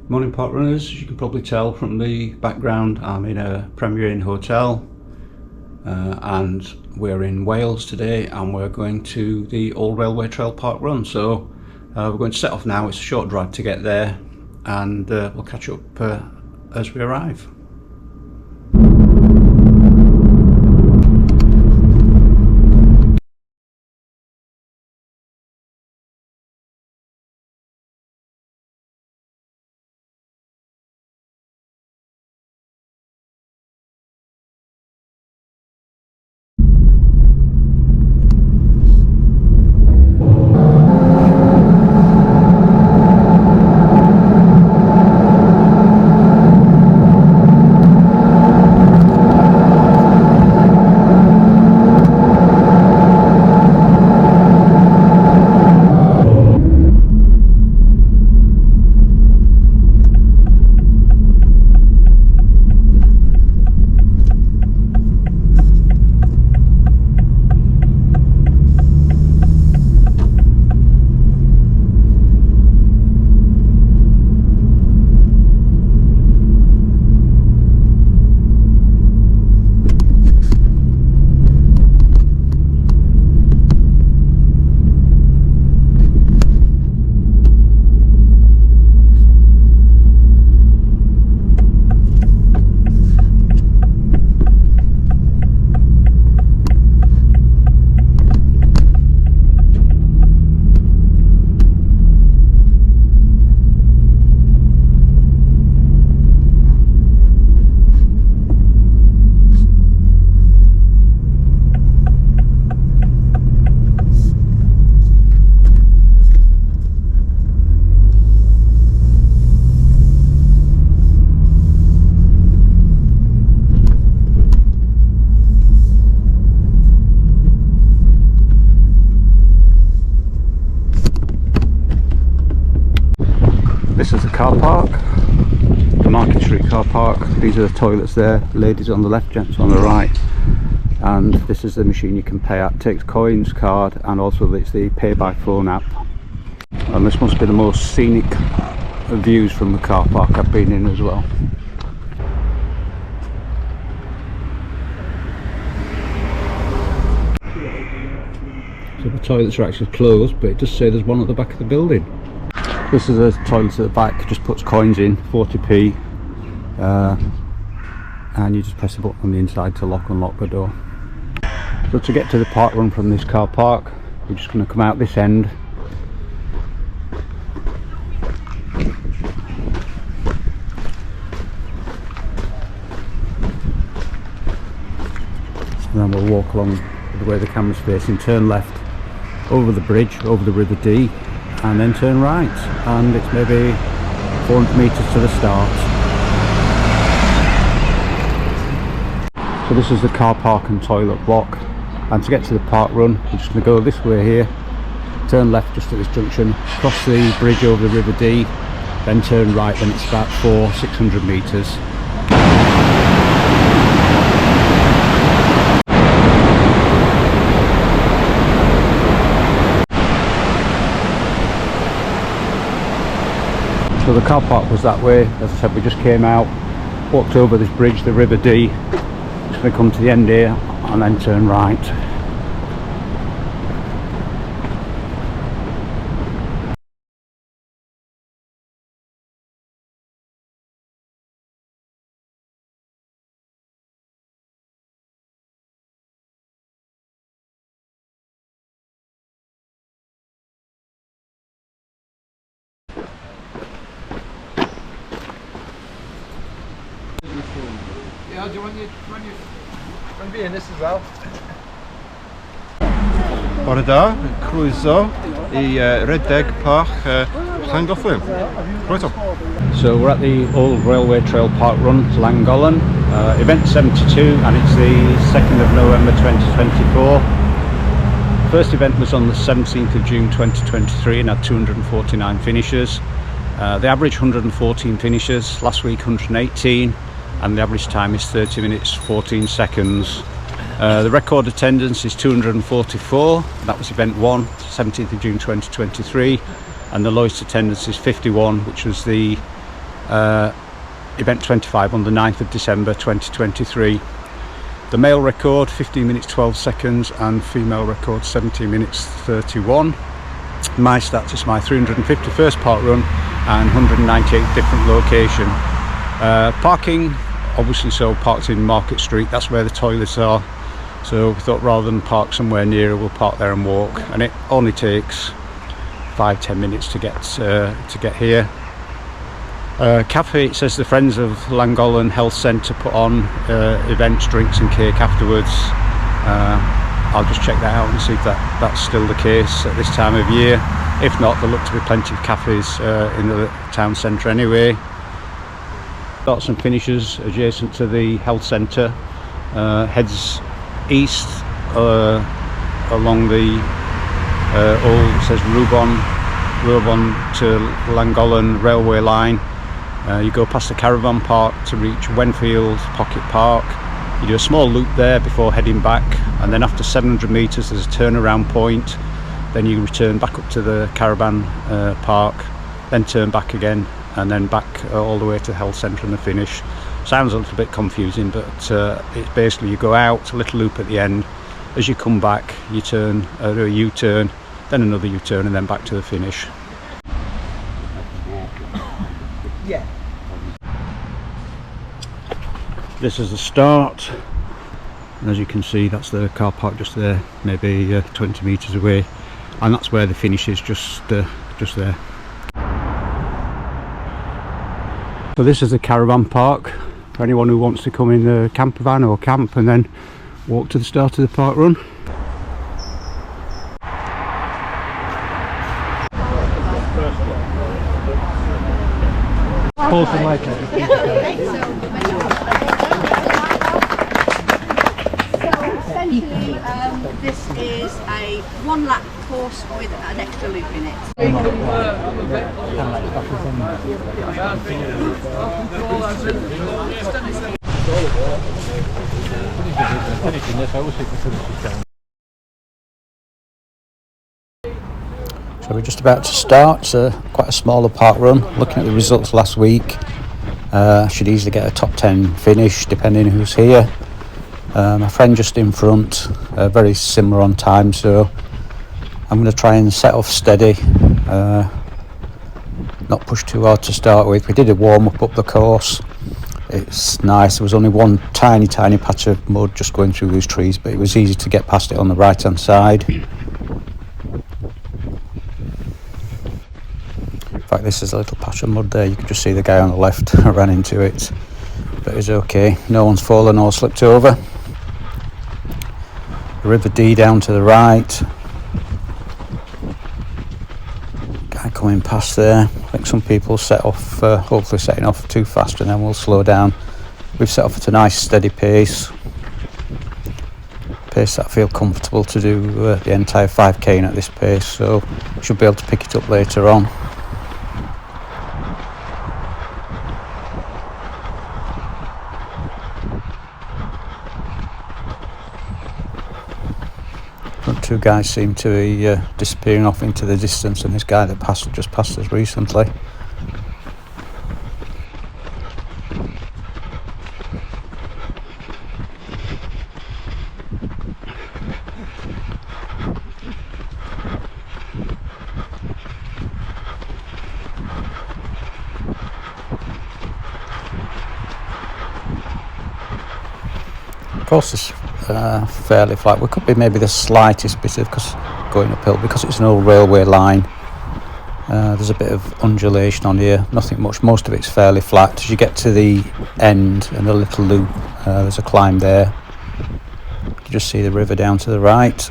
Morning Parkrunners, as you can probably tell from the background, I'm in a Premier Inn hotel and we're in Wales today and we're going to the Old Railway Trail Parkrun. So we're going to set off now. It's a short drive to get there and we'll catch up as we arrive. This is the car park, the Market Street car park. These are the toilets there, ladies on the left, gents on the right. And this is the machine you can pay at, takes coins, card, and also it's the pay by phone app. And this must be the most scenic views from the car park I've been in as well. So the toilets are actually closed, but it does say there's one at the back of the building. This is a toilet at the back, just puts coins in, 40p, and you just press the button on the inside to unlock the door. So to get to the parkrun from this car park, we're just going to come out this end. And then we'll walk along the way the camera's facing, turn left over the bridge, over the River Dee, and then turn right, and it's maybe 400 metres to the start. So this is the car park and toilet block, and to get to the parkrun we're just going to go this way here, turn left just at this junction, cross the bridge over the River Dee, then turn right, then it's about 600 metres. So the car park was that way. As I said, we just came out, walked over this bridge, the River Dee. Just going to come to the end here and then turn right. Yeah, do you want to be in this as well? Bore da, croeso I redeg park Llangollen. Croeso. So we're at the Old Railway Trail Parkrun, Llangollen, event 72, and it's the 2nd of November 2024. First event was on the 17th of June 2023 and had 249 finishers. The average 114 finishers, last week 118, and the average time is 30 minutes 14 seconds. The record attendance is 244, that was event 1, 17th of June 2023, and the lowest attendance is 51, which was the event 25 on the 9th of December 2023. The male record 15 minutes 12 seconds and female record 17 minutes 31. My stats is my 351st park run and 198 different location. Parking, obviously, so parked in Market Street, that's where the toilets are, so we thought rather than park somewhere nearer, we'll park there and walk, and it only takes 5-10 minutes to get here. Café, it says the Friends of Llangollen Health Centre put on events, drinks and cake afterwards. I'll just check that out and see if that's still the case at this time of year. If not, there look to be plenty of cafes in the town centre anyway. Starts and finishes adjacent to the health centre. Heads east along the old, it says Ruabon to Llangollen railway line. You go past the caravan park to reach Wenffrwd Pocket Park. You do a small loop there before heading back, and then after 700 metres there's a turnaround point. Then you return back up to the caravan park, then turn back again, and then back all the way to the health centre and the finish. Sounds a little bit confusing, but it's basically you go out, a little loop at the end. As you come back, you turn a U-turn, then another U-turn, and then back to the finish. Yeah. This is the start, and as you can see, that's the car park just there, maybe 20 metres away, and that's where the finish is, just there. So this is the caravan park for anyone who wants to come in a camper van or camp and then walk to the start of the park run. This is a 1 lap course with an extra loop in it. So we're just about to start. It's quite a smaller park run. Looking at the results last week, should easily get a top 10 finish depending who's here. My friend just in front, very similar on time, so I'm going to try and set off steady, not push too hard to start with. We did a warm up the course. It's nice. There was only one tiny patch of mud just going through these trees, but it was easy to get past it on the right hand side. In fact, this is a little patch of mud there. You can just see the guy on the left ran into it, but it's okay. No one's fallen or slipped over. River Dee down to the right. Guy coming past there. I think some people set off, hopefully setting off too fast, and then we'll slow down. We've set off at a nice steady pace that I feel comfortable to do the entire 5k at this pace, so should be able to pick it up later on. Two guys seem to be disappearing off into the distance, and this guy that just passed us recently. Of course, it's fairly flat. We could be maybe the slightest bit of going uphill because it's an old railway line. There's a bit of undulation on here, nothing much. Most of it's fairly flat. As you get to the end and the little loop, there's a climb there. You can just see the river down to the right.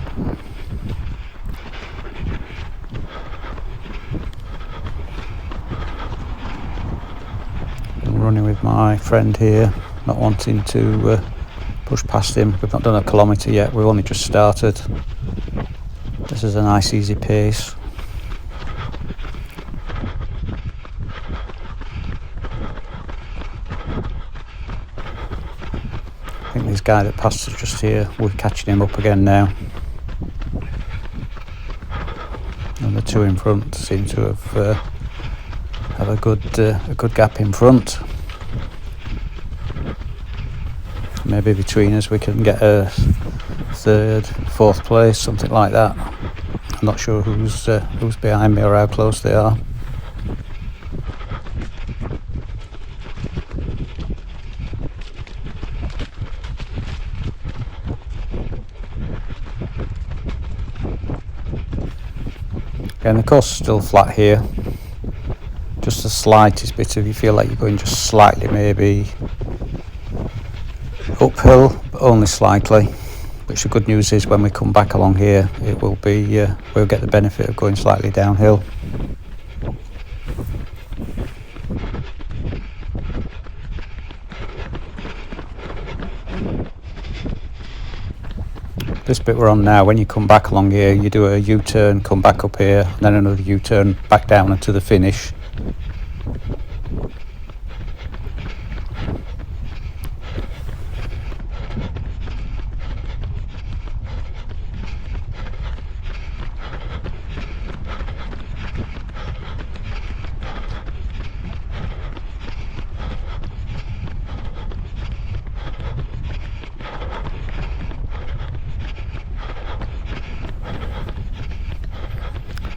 I'm running with my friend here, not wanting to push past him. We've not done a kilometre yet, we've only just started. This is a nice easy pace. I think this guy that passed us just here, we're catching him up again now. And the two in front seem to have have a good gap in front. Maybe between us we can get a third, fourth place, something like that. I'm not sure who's behind me or how close they are. Again, the course is still flat here. Just the slightest bit of, you feel like you're going just slightly maybe uphill, but only slightly. Which the good news is when we come back along here, it will be we'll get the benefit of going slightly downhill. This bit we're on now, when you come back along here, you do a U-turn, come back up here, and then another U-turn back down into the finish.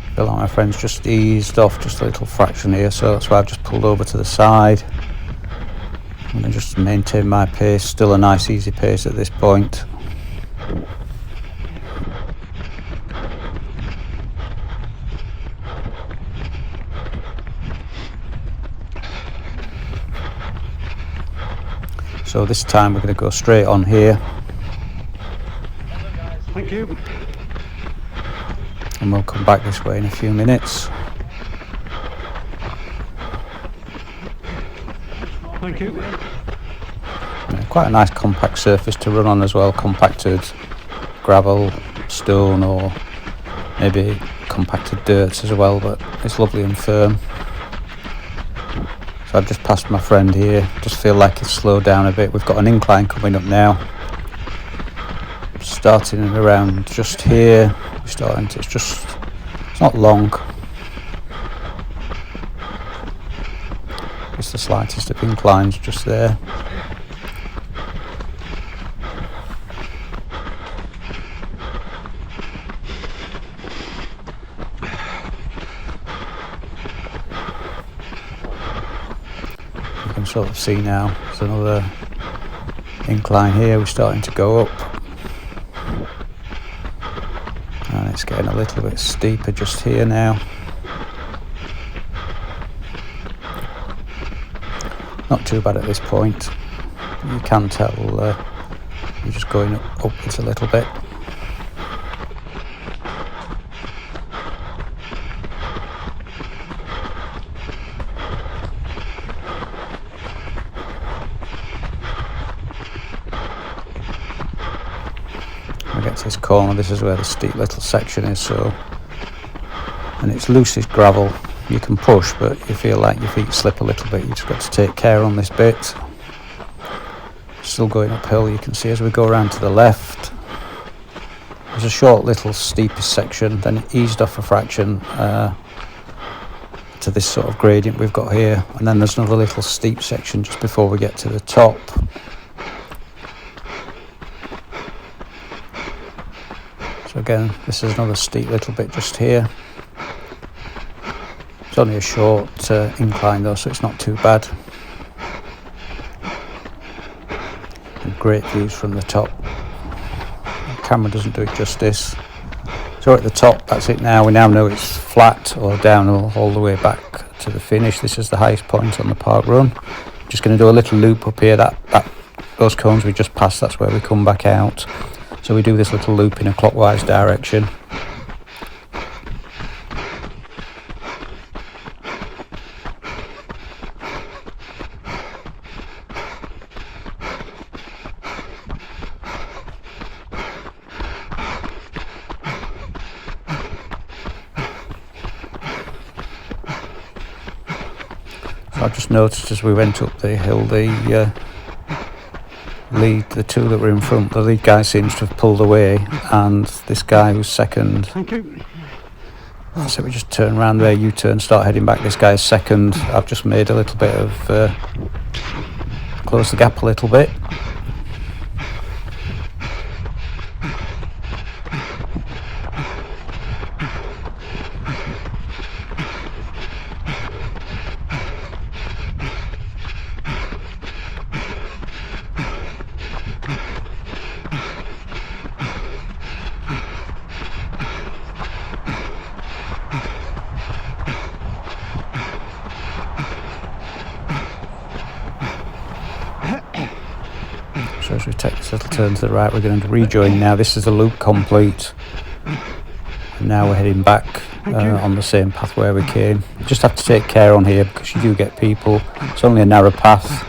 I feel like my friend's just eased off just a little fraction here, so that's why I've just pulled over to the side. I'm going to just maintain my pace, still a nice easy pace at this point. So this time we're going to go straight on here. Thank you. And we'll come back this way in a few minutes. Thank you. Quite a nice compact surface to run on as well, compacted gravel, stone, or maybe compacted dirt as well, but it's lovely and firm. So I've just passed my friend here, just feel like it's slowed down a bit. We've got an incline coming up now, starting around just here. It's not long, it's the slightest of inclines just there. You can sort of see now there's another incline here, we're starting to go up. And it's getting a little bit steeper just here now. Not too bad at this point. You can tell you're just going upwards a little bit. Get to this corner, this is where the steep little section is, so, and it's loosest gravel, you can push but you feel like your feet slip a little bit, you've just got to take care on this bit. Still going uphill, you can see as we go around to the left there's a short little steepest section, then it eased off a fraction to this sort of gradient we've got here, and then there's another little steep section just before we get to the top. So again, this is another steep little bit just here. It's only a short incline though, so it's not too bad. And great views from the top. The camera doesn't do it justice. So at the top, that's it now. We now know it's flat or down all the way back to the finish. This is the highest point on the park run. Just going to do a little loop up here. Those cones we just passed, that's where we come back out. So we do this little loop in a clockwise direction. So I just noticed as we went up the hill, the two that were in front, the lead guy seems to have pulled away, and this guy who's second So we just turn around there, U-turn, start heading back. This guy's second. I've just made a little bit of close the gap a little bit. So as we take this little turn to the right, we're going to rejoin now. This is the loop complete. And now we're heading back on the same path where we came. You just have to take care on here because you do get people. It's only a narrow path,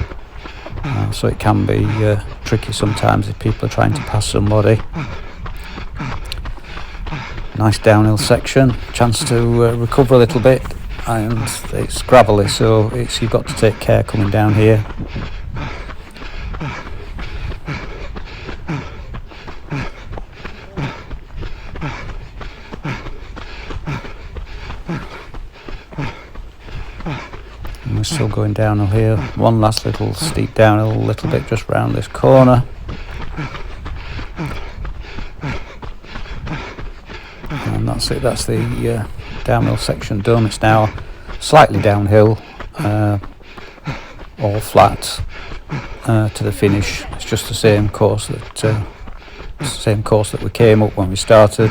so it can be tricky sometimes if people are trying to pass somebody. Nice downhill section, chance to recover a little bit, and it's gravelly, so you've got to take care coming down here. And we're still going downhill here. One last little steep downhill, a little bit just round this corner. And that's it, that's the downhill section done. It's now slightly downhill, all flat to the finish. It's just the same course that we came up when we started.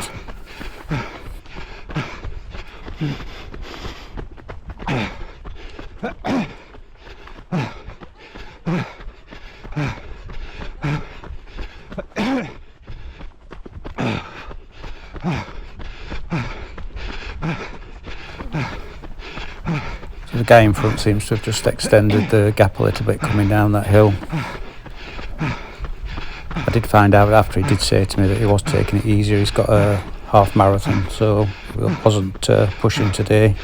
So the guy in front seems to have just extended the gap a little bit coming down that hill. I did find out after he did say to me that he was taking it easier. He's got a half marathon, so he wasn't pushing today.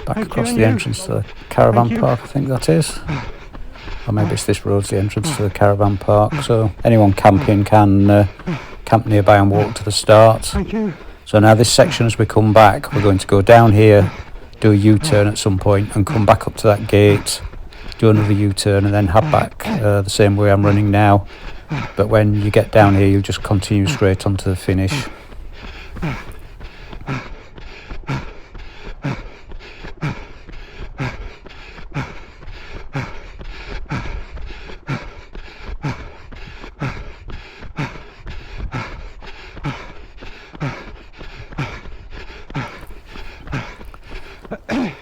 Back across the entrance to the caravan park, I think that is. Or maybe it's this road's the entrance to the caravan park. So anyone camping can camp nearby and walk to the start. So now this section, as we come back, we're going to go down here, do a U-turn at some point and come back up to that gate, do another U-turn and then head back the same way I'm running now. But when you get down here, you just continue straight on to the finish.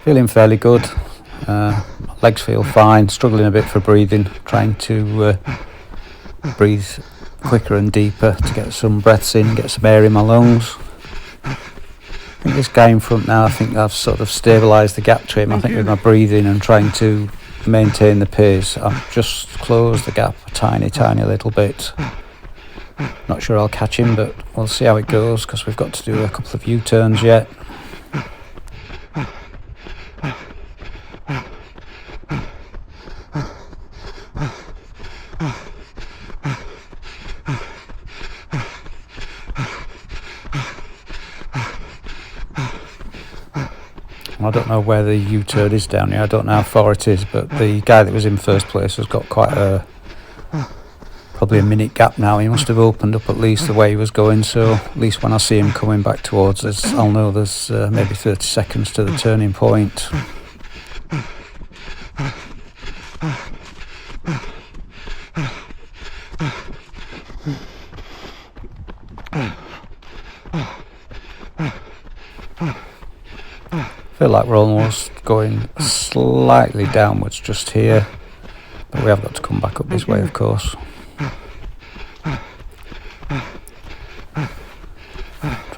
Feeling fairly good, legs feel fine, struggling a bit for breathing, trying to breathe quicker and deeper to get some breaths in, get some air in my lungs. I think this guy in front now, I think I've sort of stabilised the gap to him. I think with my breathing and trying to maintain the pace, I've just closed the gap a tiny little bit. Not sure I'll catch him, but we'll see how it goes because we've got to do a couple of U-turns yet. I don't know where the U-turn is down here, I don't know how far it is, but the guy that was in first place has got quite probably a minute gap now. He must have opened up at least the way he was going, so at least when I see him coming back towards us, I'll know there's maybe 30 seconds to the turning point. I feel like we're almost going slightly downwards just here, but we have got to come back up this way, of course.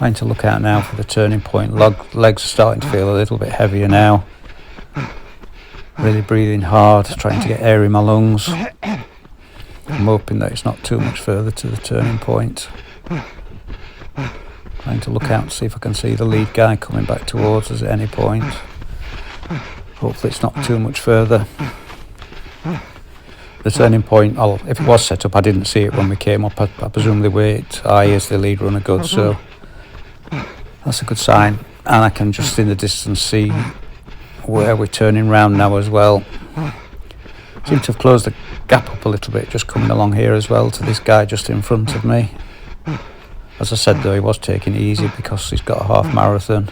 Trying to look out now for the turning point. Legs are starting to feel a little bit heavier now. Really breathing hard, trying to get air in my lungs. I'm hoping that it's not too much further to the turning point. Trying to look out to see if I can see the lead guy coming back towards us at any point. Hopefully it's not too much further. The turning point, if it was set up, I didn't see it when we came up. I presume they wait. Is the lead runner good, so that's a good sign. And I can just in the distance see where we're turning round now as well. Seem to have closed the gap up a little bit, just coming along here as well to this guy just in front of me. As I said though, he was taking it easy because he's got a half marathon.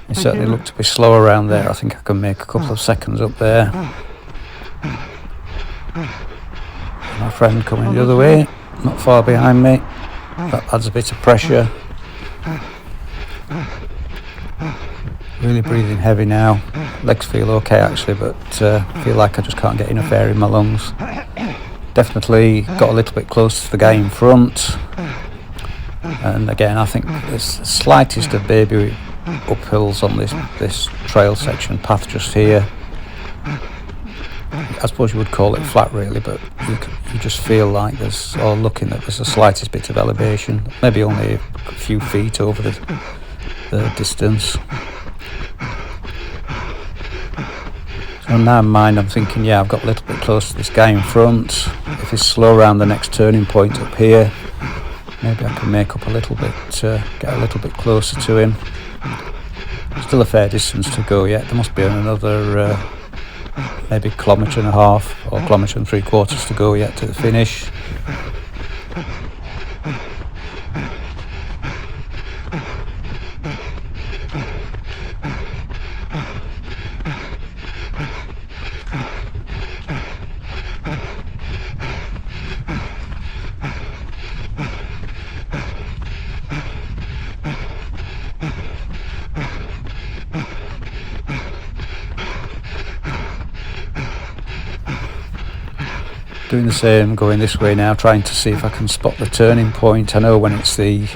He certainly looked to be slow around there. I think I can make a couple of seconds up there. My friend coming the other way, not far behind me. That adds a bit of pressure. Really breathing heavy now. Legs feel okay actually, but feel like I just can't get enough air in my lungs. Definitely got a little bit close to the guy in front. And again, I think there's the slightest of baby uphills on this trail section path just here. I suppose you would call it flat really, but you just feel like there's, or looking at there's the slightest bit of elevation, maybe only a few feet over the distance. So now in mind I'm thinking, yeah, I've got a little bit close to this guy in front. If he's slow around the next turning point up here, maybe I can make up a little bit, get a little bit closer to him. Still a fair distance to go yet. There must be another maybe kilometre and a half or kilometre and 3/4 to go yet to the finish. Doing the same, going this way now, trying to see if I can spot the turning point. I know when it's the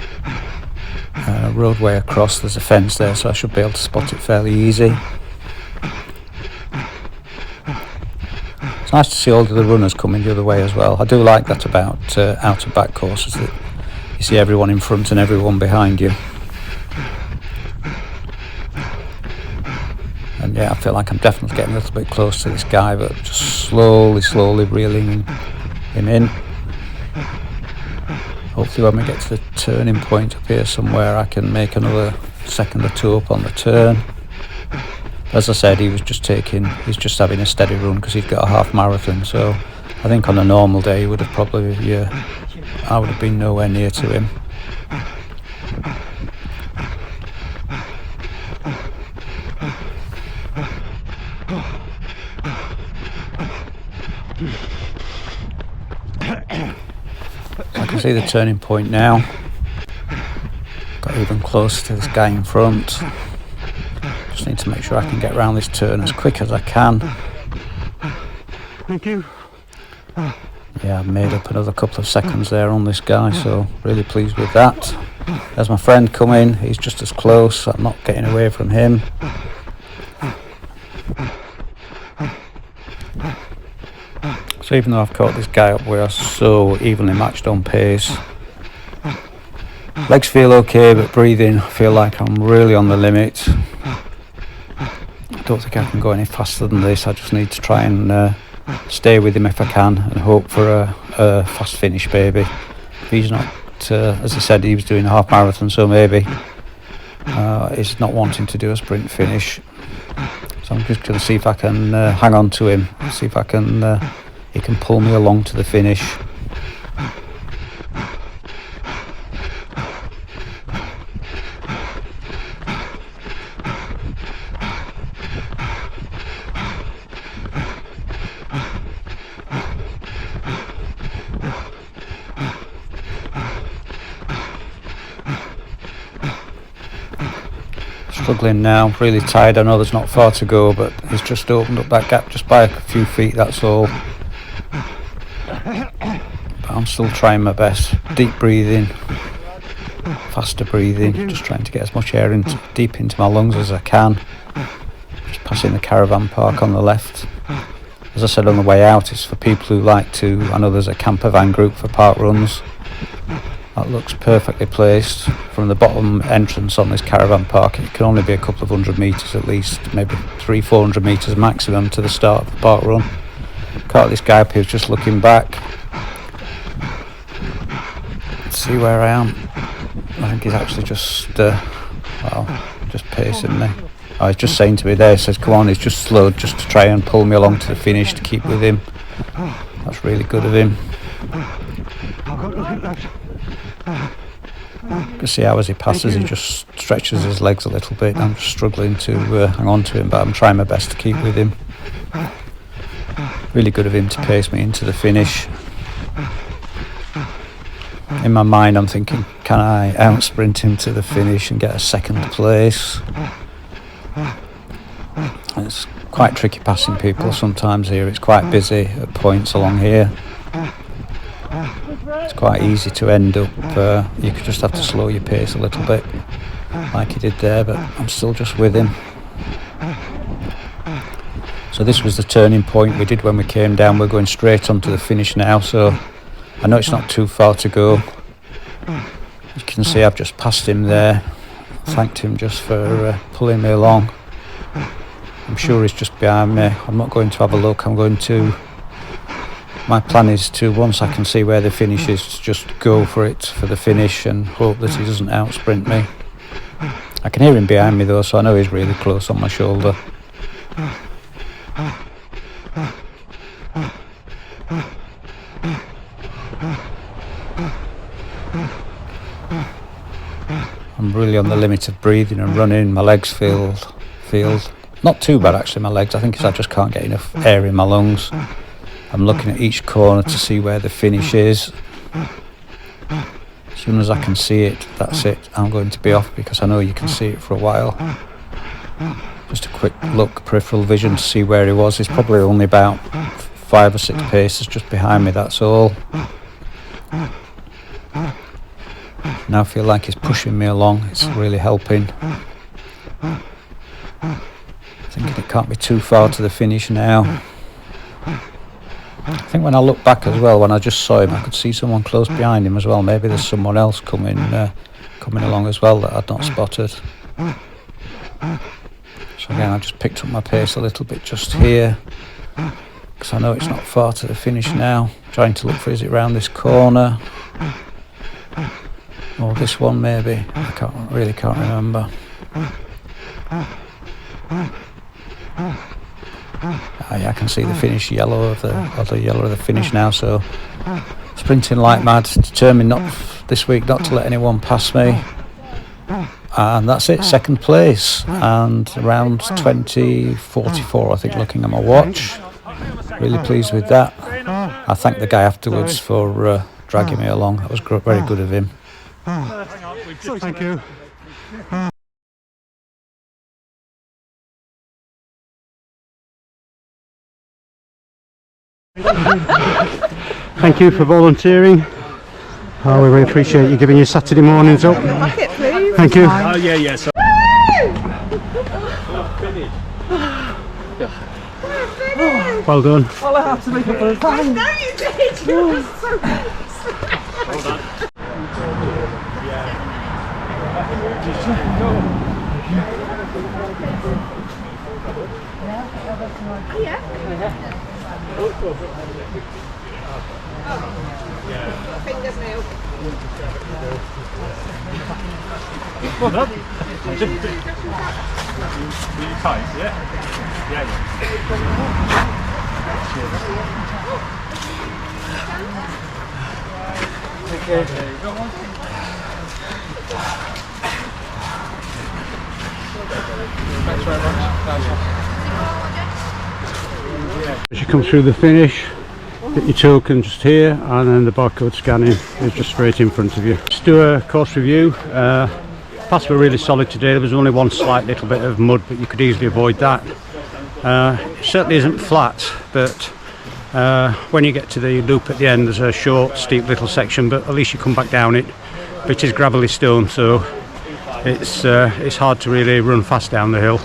roadway across, there's a fence there, so I should be able to spot it fairly easy. It's nice to see all of the runners coming the other way as well. I do like that about out and back courses, that you see everyone in front and everyone behind you. And yeah, I feel like I'm definitely getting a little bit close to this guy, but just slowly reeling him in. Hopefully when we get to the turning point up here somewhere, I can make another second or two up on the turn. As I said, he's just having a steady run because he's got a half marathon, so I think on a normal day he would have probably, I would have been nowhere near to him. I can see the turning point now. Got even closer to this guy in front. Just need to make sure I can get around this turn as quick as I can. Thank you. Yeah, I've made up another couple of seconds there on this guy, so really pleased with that. There's my friend coming, he's just as close, I'm not getting away from him. So even though I've caught this guy up, we are so evenly matched on pace. Legs feel okay, but breathing, I feel like I'm really on the limit. I don't think I can go any faster than this. I just need to try and stay with him if I can and hope for a fast finish maybe. If he's not, as I said, he was doing a half marathon, so maybe he's not wanting to do a sprint finish. So I'm just going to see if I can hang on to him, see if I can he can pull me along to the finish. Struggling now, really tired. I know there's not far to go, but he's just opened up that gap just by a few feet, that's all. But I'm still trying my best. Deep breathing. faster breathing, just trying to get as much air deep into my lungs as I can. Just passing the caravan park on the left. As I said on the way out, it's for people who like to, I know there's a camper van group for park runs. That looks perfectly placed. From the bottom entrance on this caravan park, it can only be a couple of 100 metres at least, maybe 300-400 metres maximum to the start of the park run. Caught this guy up here just looking back. Let's see where I am. I think he's actually just pacing me. Oh, he's just saying to me there, he says, come on, he's just slowed just to try and pull me along to the finish to keep with him. That's really good of him. You can see how as he passes, he just stretches his legs a little bit. I'm just struggling to hang on to him, but I'm trying my best to keep with him. Really good of him to pace me into the finish. In my mind, I'm thinking, can I out sprint him to the finish and get a second place? It's quite tricky passing people sometimes here. It's quite busy at points along here. It's quite easy to end up, you could just have to slow your pace a little bit, like he did there, but I'm still just with him. So this was the turning point we did when we came down. We're going straight onto the finish now, so I know it's not too far to go. You can see I've just passed him there. Thanked him just for pulling me along. I'm sure he's just behind me. I'm not going to have a look. My plan is to, once I can see where the finish is, to just go for it for the finish and hope that he doesn't out sprint me. I can hear him behind me though, so I know he's really close on my shoulder. I'm really on the limit of breathing and running. My legs feel not too bad actually, my legs. I think it's I just can't get enough air in my lungs. I'm looking at each corner to see where the finish is. As soon as I can see it, that's it. I'm going to be off because I know you can see it for a while. Just a quick look, peripheral vision to see where he was. He's probably only about 5 or 6 paces just behind me, that's all. Now I feel like he's pushing me along. It's really helping. Thinking it can't be too far to the finish now. I think when I look back as well, when I just saw him, I could see someone close behind him as well. Maybe there's someone else coming along as well that I'd not spotted. So again, I just picked up my pace a little bit just here, because I know it's not far to the finish now. Trying to look for, is it round this corner? Or this one maybe? I really can't remember. Yeah, I can see the finish yellow of the finish now, so sprinting like mad, determined this week not to let anyone pass me. And that's it, second place, and around 20:44 I think, looking at my watch. Really pleased with that. I thanked the guy afterwards for dragging me along. That was very good of him. Thank you. Thank you for volunteering. We really appreciate you giving your Saturday mornings up. Bucket, please. Thank you. Oh yeah. So Well done. well, I had to make up for the time. No, you did. You were so Well done. Fingers nailed. Well done. Really tight, yeah? Yeah. Okay. Thanks very much. As you come through the finish, get your token just here, and then the barcode scanning is just straight in front of you. Let's do a course review. Paths were really solid today. There was only one slight little bit of mud, but you could easily avoid that. It certainly isn't flat, but When you get to the loop at the end, there's a short, steep little section, but at least you come back down it. But it is gravelly stone, so it's hard to really run fast down the hill,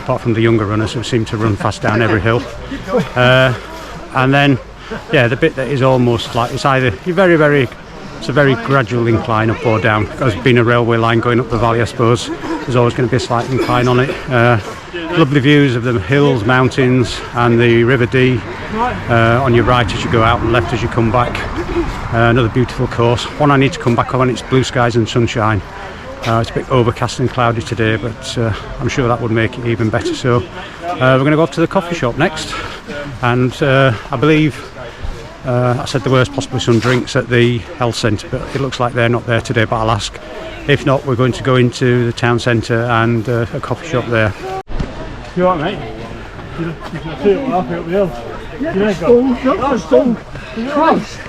apart from the younger runners who seem to run fast down every hill. And then, yeah, the bit that is almost like it's either it's a very gradual incline up or down. There's been a railway line going up the valley, I suppose. There's always going to be a slight incline on it. Lovely views of the hills, mountains, and the River Dee on your right as you go out and left as you come back. Another beautiful course. One I need to come back on. It's blue skies and sunshine. It's a bit overcast and cloudy today, but I'm sure that would make it even better. So we're going to go up to the coffee shop next, and I believe I said there were possibly some drinks at the health centre, but it looks like they're not there today, but I'll ask. If not, we're going to go into the town centre and a coffee shop there. You alright, mate? You can see it halfway up the hill. Yeah, that's stung. Christ.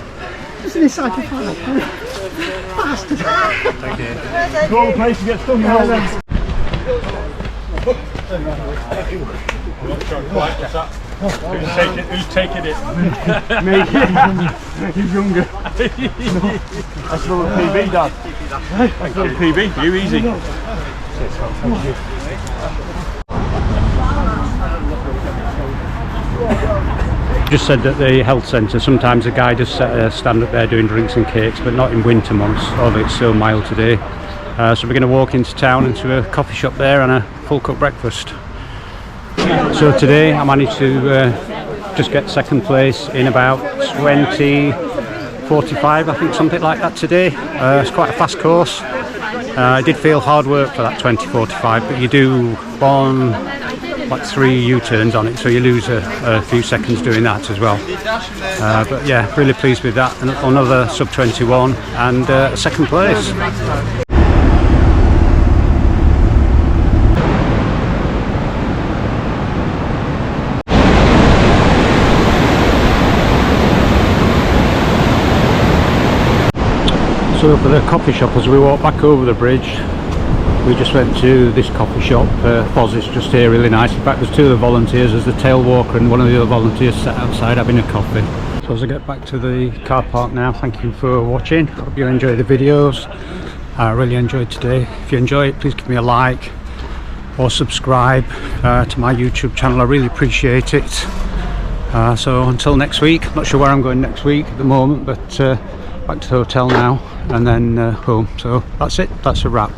Isn't this like a bastard? Thank you. Go all the place to get stung. Who's taking it? Me. He's younger. That's a little PB, Dad. That's a little PB. You easy. Just said that the health centre, sometimes a guy does stand up there doing drinks and cakes, but not in winter months, although it's so mild today. So we're going to walk into town into a coffee shop there and a full cut breakfast. So today I managed to just get second place in about 20:45, I think, something like that today. It's quite a fast course. It did feel hard work for that 20:45, but you do like 3 U-turns on it, so you lose a few seconds doing that as well. But yeah, really pleased with that. Another sub 21 and second place. So for the coffee shop, as we walk back over the bridge, we just went to this coffee shop, Fouzis, just here, really nice. In fact, there's 2 of the volunteers. There's the tail walker and one of the other volunteers sat outside having a coffee. So as I get back to the car park now, thank you for watching. Hope you enjoy the videos. I really enjoyed today. If you enjoy it, please give me a like or subscribe to my YouTube channel. I really appreciate it. So until next week, I'm not sure where I'm going next week at the moment, but back to the hotel now and then home. So that's it, that's a wrap.